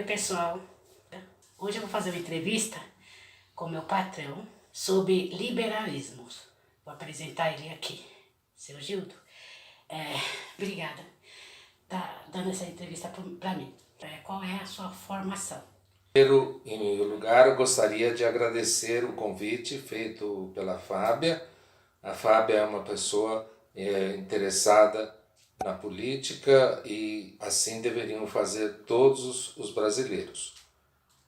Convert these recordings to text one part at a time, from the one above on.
Oi, pessoal. Hoje eu vou fazer uma entrevista com meu patrão sobre liberalismo. Vou apresentar ele aqui, seu Gildo. Obrigada. Tá dando essa entrevista para mim. Qual é a sua formação? Primeiro, em primeiro lugar, eu gostaria de agradecer o convite feito pela Fábia. A Fábia é uma pessoa interessada na política e assim deveriam fazer todos os brasileiros.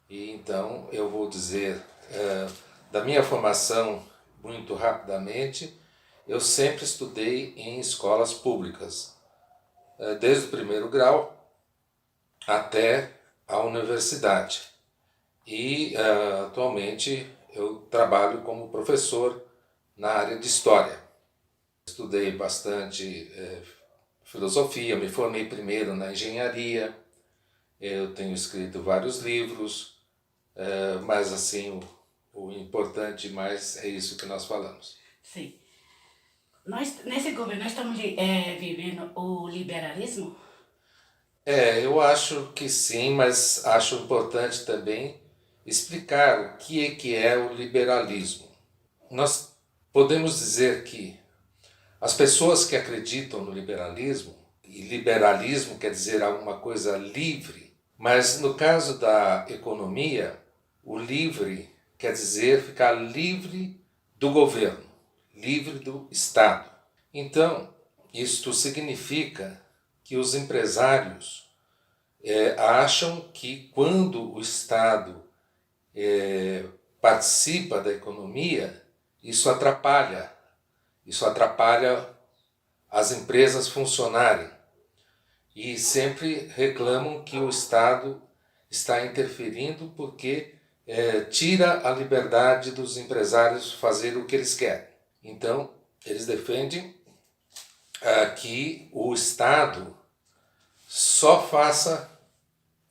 E então eu vou dizer da minha formação muito rapidamente. Eu sempre estudei em escolas públicas, desde o primeiro grau até a universidade. E atualmente eu trabalho como professor na área de História. Estudei bastante filosofia, me formei primeiro na engenharia, eu tenho escrito vários livros, mas assim, o importante mais é isso que nós falamos. Sim. Nesse governo, nós estamos vivendo o liberalismo? Eu acho que sim, mas acho importante também explicar o que é o liberalismo. Nós podemos dizer que as pessoas que acreditam no liberalismo, e liberalismo quer dizer alguma coisa livre, mas no caso da economia, o livre quer dizer ficar livre do governo, livre do Estado. Então, isto significa que os empresários acham que quando o Estado participa da economia, isso atrapalha as empresas funcionarem e sempre reclamam que o Estado está interferindo porque tira a liberdade dos empresários fazer o que eles querem. Então, eles defendem que o Estado só faça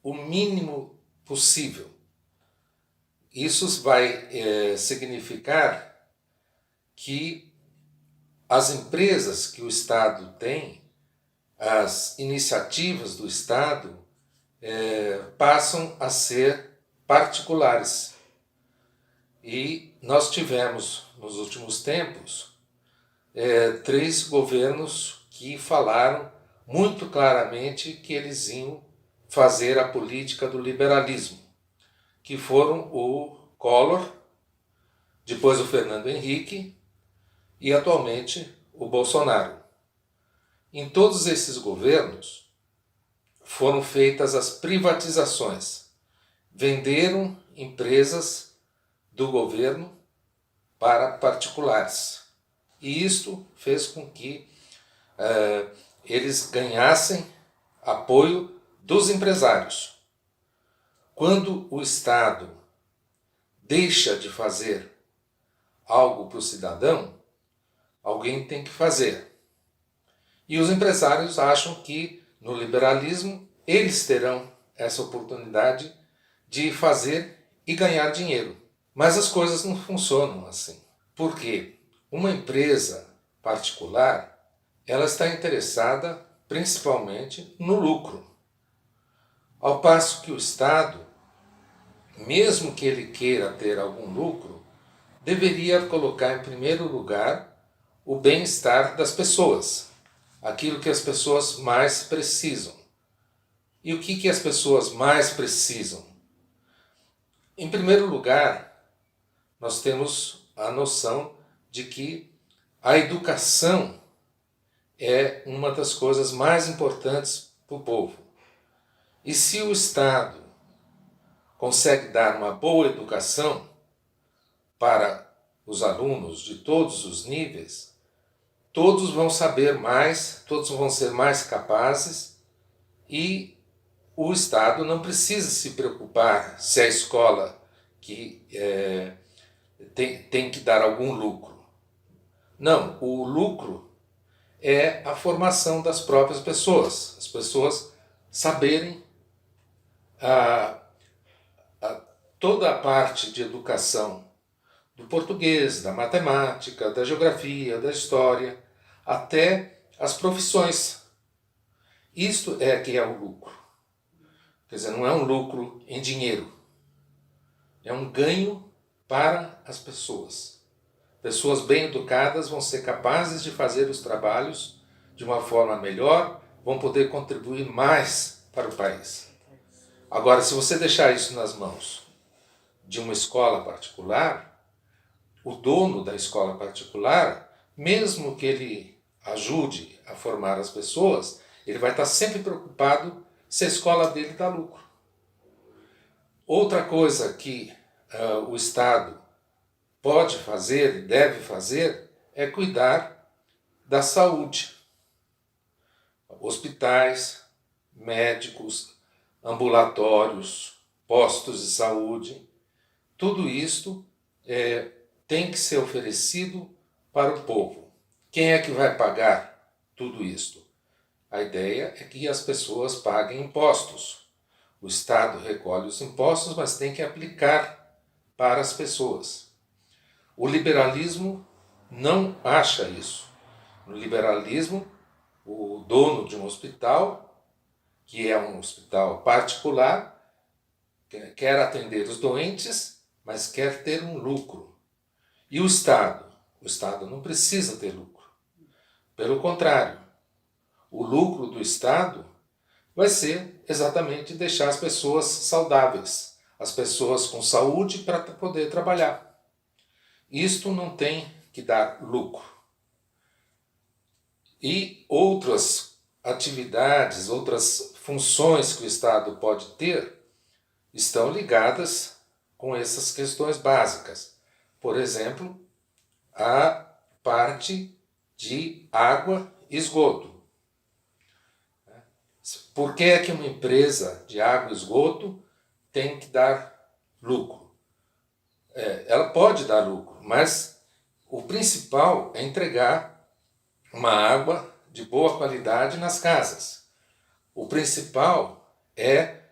o mínimo possível. Isso vai significar que as empresas que o Estado tem, as iniciativas do Estado, passam a ser particulares. E nós tivemos, nos últimos tempos, 3 governos que falaram muito claramente que eles iam fazer a política do liberalismo, que foram o Collor, depois o Fernando Henrique e atualmente o Bolsonaro. Em todos esses governos foram feitas as privatizações, venderam empresas do governo para particulares. E isto fez com que eles ganhassem apoio dos empresários. Quando o Estado deixa de fazer algo para o cidadão, alguém tem que fazer. E os empresários acham que no liberalismo eles terão essa oportunidade de fazer e ganhar dinheiro. Mas as coisas não funcionam assim. Por quê? Uma empresa particular, ela está interessada principalmente no lucro. Ao passo que o Estado, mesmo que ele queira ter algum lucro, deveria colocar em primeiro lugar o bem-estar das pessoas, aquilo que as pessoas mais precisam. E o que as pessoas mais precisam? Em primeiro lugar, nós temos a noção de que a educação é uma das coisas mais importantes para o povo. E se o Estado consegue dar uma boa educação para os alunos de todos os níveis, todos vão saber mais, todos vão ser mais capazes e o Estado não precisa se preocupar se a escola que tem que dar algum lucro. Não, o lucro é a formação das próprias pessoas, as pessoas saberem toda a parte de educação do português, da matemática, da geografia, da história, até as profissões. Isto é que é o lucro. Quer dizer, não é um lucro em dinheiro, é um ganho para as pessoas. Pessoas bem educadas vão ser capazes de fazer os trabalhos de uma forma melhor, vão poder contribuir mais para o país. Agora, se você deixar isso nas mãos de uma escola particular, o dono da escola particular, mesmo que ele ajude a formar as pessoas, ele vai estar sempre preocupado se a escola dele dá lucro. Outra coisa que o Estado pode fazer, deve fazer, é cuidar da saúde. Hospitais, médicos, ambulatórios, postos de saúde, tudo isto tem que ser oferecido para o povo. Quem é que vai pagar tudo isto? A ideia é que as pessoas paguem impostos. O Estado recolhe os impostos, mas tem que aplicar para as pessoas. O liberalismo não acha isso. No liberalismo, o dono de um hospital, que é um hospital particular, quer atender os doentes, mas quer ter um lucro. E o Estado? O Estado não precisa ter lucro. Pelo contrário, o lucro do Estado vai ser exatamente deixar as pessoas saudáveis, as pessoas com saúde para poder trabalhar. Isto não tem que dar lucro. E outras atividades, outras funções que o Estado pode ter estão ligadas com essas questões básicas. Por exemplo, a parte de água e esgoto. Por que é que uma empresa de água e esgoto tem que dar lucro? Ela pode dar lucro, mas o principal é entregar uma água de boa qualidade nas casas. O principal é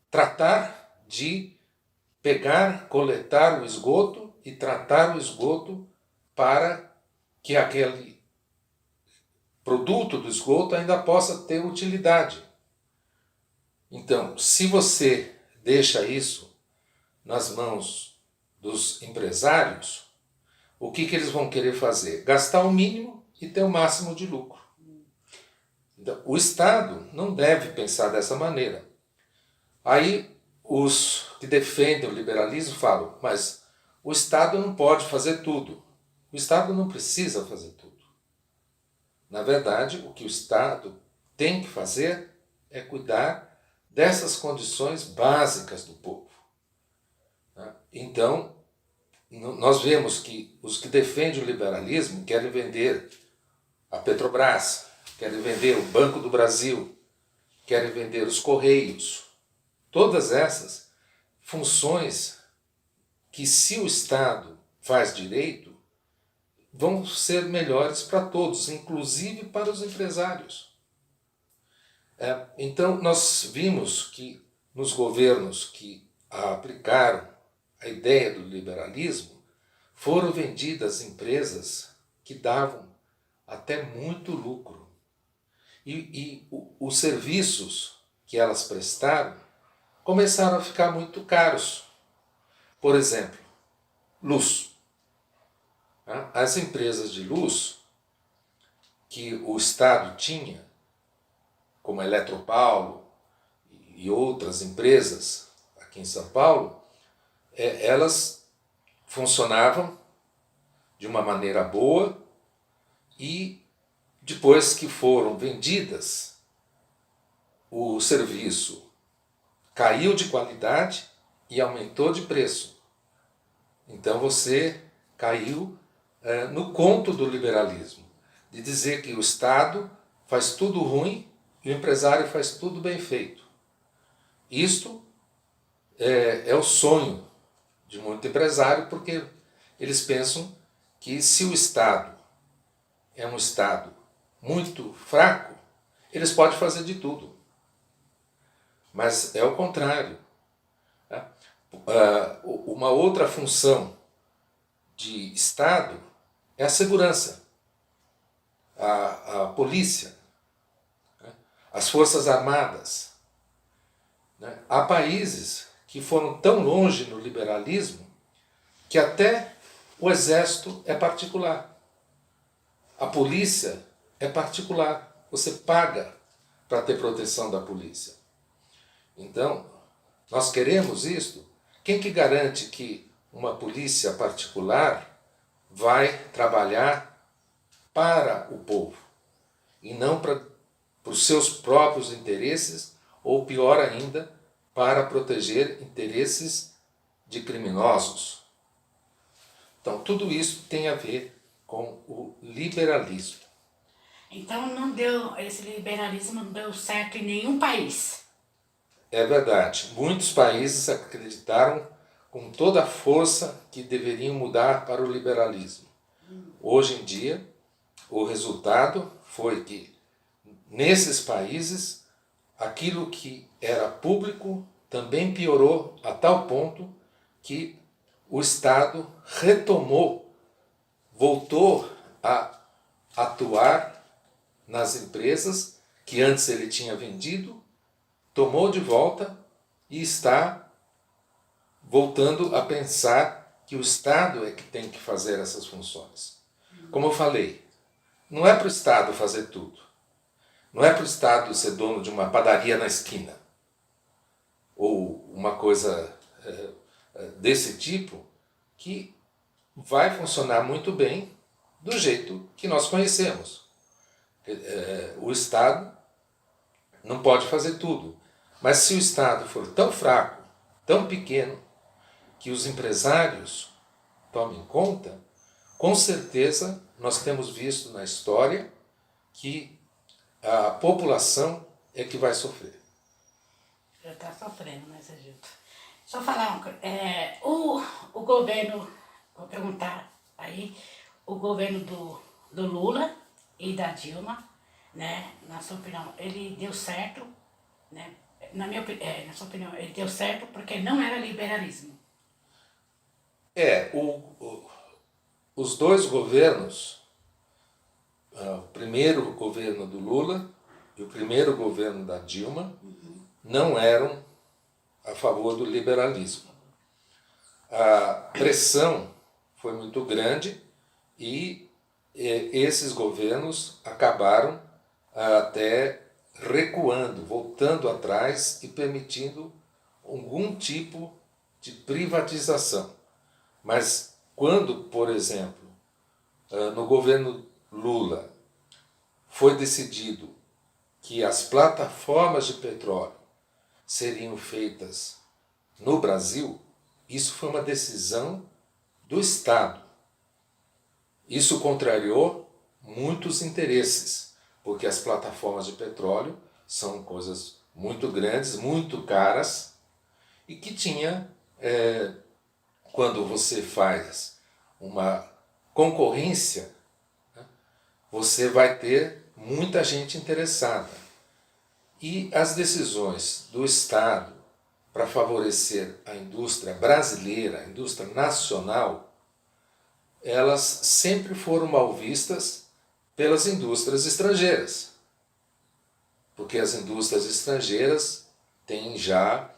tratar de pegar, coletar o esgoto e tratar o esgoto para que aquele produto do esgoto ainda possa ter utilidade. Então, se você deixa isso nas mãos dos empresários, o que eles vão querer fazer? Gastar o mínimo e ter o máximo de lucro. Então, o Estado não deve pensar dessa maneira. Aí os que defendem o liberalismo falam, mas o Estado não pode fazer tudo. O Estado não precisa fazer tudo. Na verdade, o que o Estado tem que fazer é cuidar dessas condições básicas do povo. Então, nós vemos que os que defendem o liberalismo querem vender a Petrobras, querem vender o Banco do Brasil, querem vender os Correios. Todas essas funções que, se o Estado faz direito, vão ser melhores para todos, inclusive para os empresários. Então, nós vimos que nos governos que aplicaram a ideia do liberalismo, foram vendidas empresas que davam até muito lucro. E os serviços que elas prestaram começaram a ficar muito caros. Por exemplo, luz. As empresas de luz que o Estado tinha, como a Eletropaulo e outras empresas aqui em São Paulo, elas funcionavam de uma maneira boa e depois que foram vendidas, o serviço caiu de qualidade e aumentou de preço. Então você caiu no conto do liberalismo, de dizer que o Estado faz tudo ruim e o empresário faz tudo bem feito. Isto é o sonho de muito empresário, porque eles pensam que se o Estado é um Estado muito fraco, eles podem fazer de tudo. Mas é o contrário. Uma outra função de Estado é a segurança, a polícia, as Forças Armadas. né? Há países que foram tão longe no liberalismo que até o exército é particular. A polícia é particular. Você paga para ter proteção da polícia. Então, nós queremos isto? Quem que garante que uma polícia particular vai trabalhar para o povo e não para os seus próprios interesses, ou pior ainda, para proteger interesses de criminosos? Então, tudo isso tem a ver com o liberalismo. Então esse liberalismo não deu certo em nenhum país. É verdade, muitos países acreditaram com toda a força que deveriam mudar para o liberalismo. Hoje em dia, o resultado foi que, nesses países, aquilo que era público também piorou a tal ponto que o Estado voltou a atuar nas empresas que antes ele tinha vendido, tomou de volta e está voltando a pensar que o Estado é que tem que fazer essas funções. Como eu falei, não é para o Estado fazer tudo. Não é para o Estado ser dono de uma padaria na esquina, ou uma coisa desse tipo, que vai funcionar muito bem do jeito que nós conhecemos. O Estado não pode fazer tudo, mas se o Estado for tão fraco, tão pequeno, que os empresários tomem conta, com certeza nós temos visto na história que a população é que vai sofrer. Já está sofrendo, né, Sergilto? Só falar uma coisa. O governo, vou perguntar aí, o governo do Lula e da Dilma, né, na sua opinião, ele deu certo, né? Na sua opinião, ele deu certo porque não era liberalismo. Os dois governos, o primeiro governo do Lula e o primeiro governo da Dilma, não eram a favor do liberalismo. A pressão foi muito grande e esses governos acabaram até recuando, voltando atrás e permitindo algum tipo de privatização. Mas quando, por exemplo, no governo Lula foi decidido que as plataformas de petróleo seriam feitas no Brasil, isso foi uma decisão do Estado. Isso contrariou muitos interesses, porque as plataformas de petróleo são coisas muito grandes, muito caras, e que tinha, quando você faz uma concorrência, né, você vai ter muita gente interessada. E as decisões do Estado para favorecer a indústria brasileira, a indústria nacional, elas sempre foram mal vistas pelas indústrias estrangeiras. Porque as indústrias estrangeiras têm já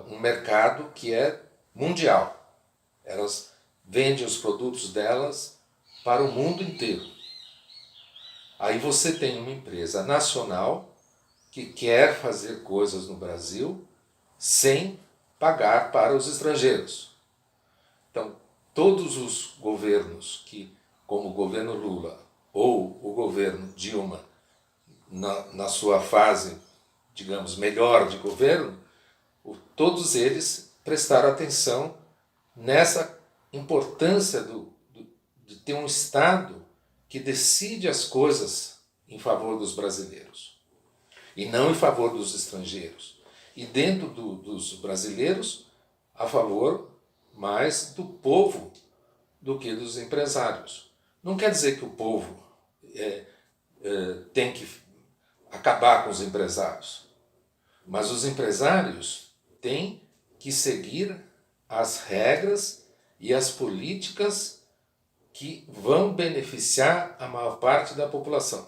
um mercado que é mundial. Elas vendem os produtos delas para o mundo inteiro. Aí você tem uma empresa nacional que quer fazer coisas no Brasil sem pagar para os estrangeiros. Então, todos os governos como o governo Lula ou o governo Dilma, na sua fase, digamos, melhor de governo, todos eles prestaram atenção nessa importância de ter um Estado que decide as coisas em favor dos brasileiros e não em favor dos estrangeiros. E dentro dos brasileiros, a favor mais do povo do que dos empresários. Não quer dizer que o povo tem que acabar com os empresários, mas os empresários têm que seguir as regras e as políticas que vão beneficiar a maior parte da população.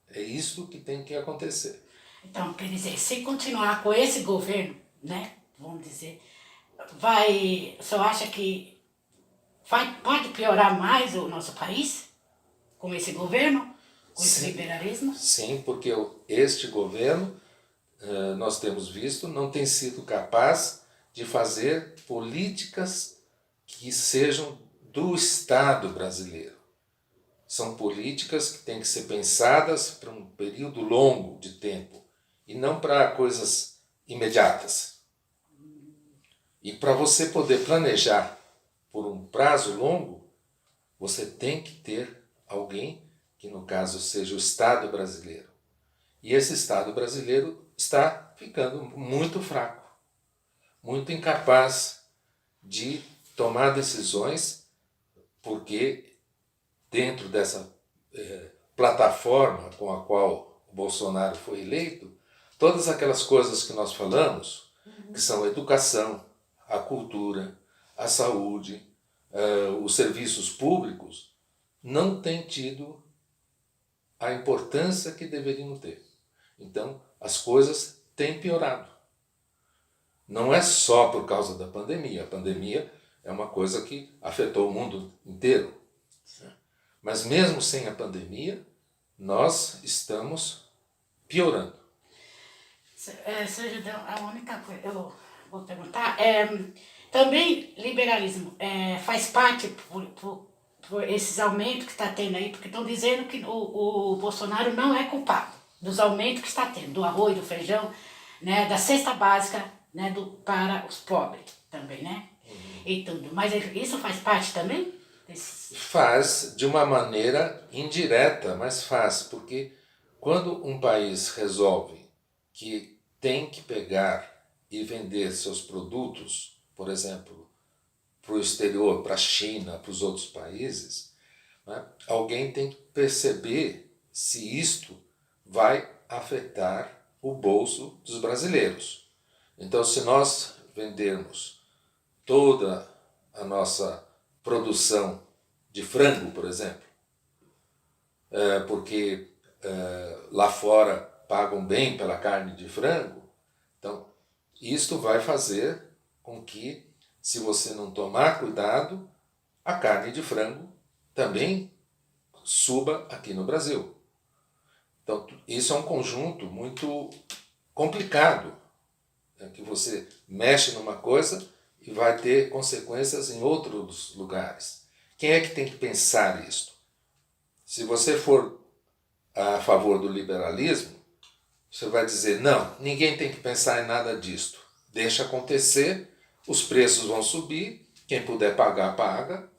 É isso que tem que acontecer. Então, quer dizer, se continuar com esse governo, né, vamos dizer, vai, o senhor acha que pode piorar mais o nosso país com esse governo, com esse Sim, liberalismo? sim, porque este governo, nós temos visto, não tem sido capaz de fazer políticas que sejam do Estado brasileiro. São políticas que têm que ser pensadas para um período longo de tempo e não para coisas imediatas. E para você poder planejar por um prazo longo, você tem que ter alguém que, no caso, seja o Estado brasileiro. E esse Estado brasileiro está ficando muito fraco, muito incapaz de tomar decisões, porque dentro dessa plataforma com a qual o Bolsonaro foi eleito, todas aquelas coisas que nós falamos, que são a educação, a cultura, a saúde, os serviços públicos, não têm tido a importância que deveriam ter. Então, as coisas têm piorado. Não é só por causa da pandemia. A pandemia é uma coisa que afetou o mundo inteiro. Mas mesmo sem a pandemia, nós estamos piorando. Senhor Judeu, a única coisa eu vou perguntar também liberalismo faz parte por esses aumentos que está tendo aí, porque estão dizendo que o Bolsonaro não é culpado dos aumentos que está tendo, do arroz, do feijão, né, da cesta básica, né, para os pobres também, né? E tudo. Mas isso faz parte também? Faz de uma maneira indireta, mas faz, porque quando um país resolve que tem que pegar e vender seus produtos, por exemplo, para o exterior, para a China, para os outros países, né, alguém tem que perceber se isto vai afetar o bolso dos brasileiros. Então, se nós vendermos toda a nossa produção de frango, por exemplo, porque lá fora pagam bem pela carne de frango, então isto vai fazer com que, se você não tomar cuidado, a carne de frango também suba aqui no Brasil. Então isso é um conjunto muito complicado, que você mexe numa coisa e vai ter consequências em outros lugares. Quem é que tem que pensar isto? Se você for a favor do liberalismo, você vai dizer, não, ninguém tem que pensar em nada disto. Deixa acontecer, os preços vão subir, quem puder pagar, paga,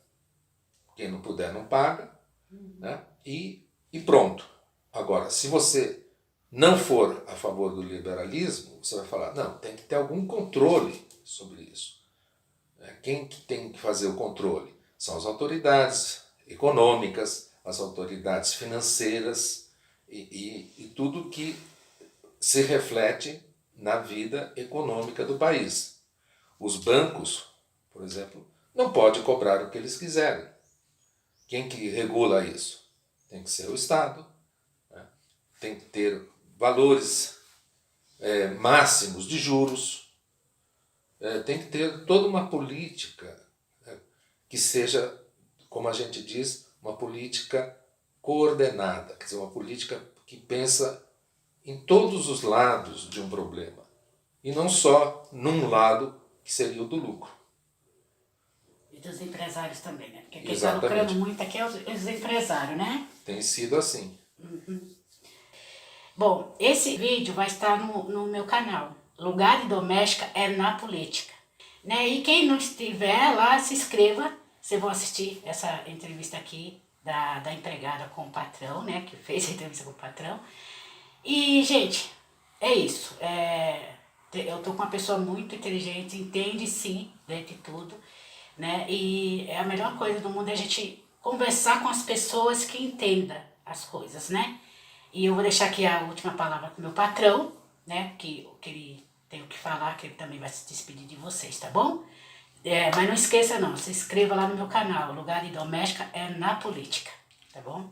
quem não puder, não paga, né? E pronto. Agora, se você não for a favor do liberalismo, você vai falar, não, tem que ter algum controle sobre isso. Quem que tem que fazer o controle? São as autoridades econômicas, as autoridades financeiras e tudo que se reflete na vida econômica do país. Os bancos, por exemplo, não podem cobrar o que eles quiserem. Quem que regula isso? Tem que ser o Estado, né? Tem que ter valores máximos de juros, tem que ter toda uma política que seja, como a gente diz, uma política coordenada, quer dizer, uma política que pensa em todos os lados de um problema, e não só num lado que seria o do lucro. E dos empresários também, né? Porque quem está Exatamente. lucrando muito aqui é os empresários, né? Tem sido assim. Bom, esse vídeo vai estar no meu canal. Lugar de Doméstica é na Política. Né? E quem não estiver lá, se inscreva. Vocês vão assistir essa entrevista aqui da empregada com o patrão, né? Que fez a entrevista com o patrão. E, gente, é isso. Eu tô com uma pessoa muito inteligente, entende sim de tudo, né? E a melhor coisa do mundo é a gente conversar com as pessoas que entendam as coisas, né? E eu vou deixar aqui a última palavra pro meu patrão, né? Que ele tem o que falar, que ele também vai se despedir de vocês, tá bom? Mas não esqueça não, se inscreva lá no meu canal, Lugar de Doméstica é na Política, tá bom?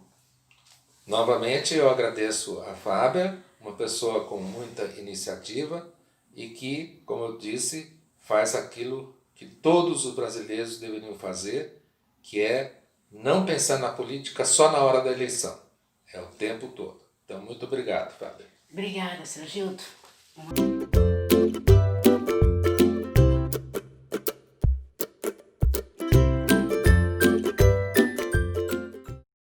Novamente eu agradeço a Fábia, uma pessoa com muita iniciativa e que, como eu disse, faz aquilo que todos os brasileiros deveriam fazer, que é não pensar na política só na hora da eleição, é o tempo todo. Então, muito obrigado, Fábio. Obrigada, seu Gildo.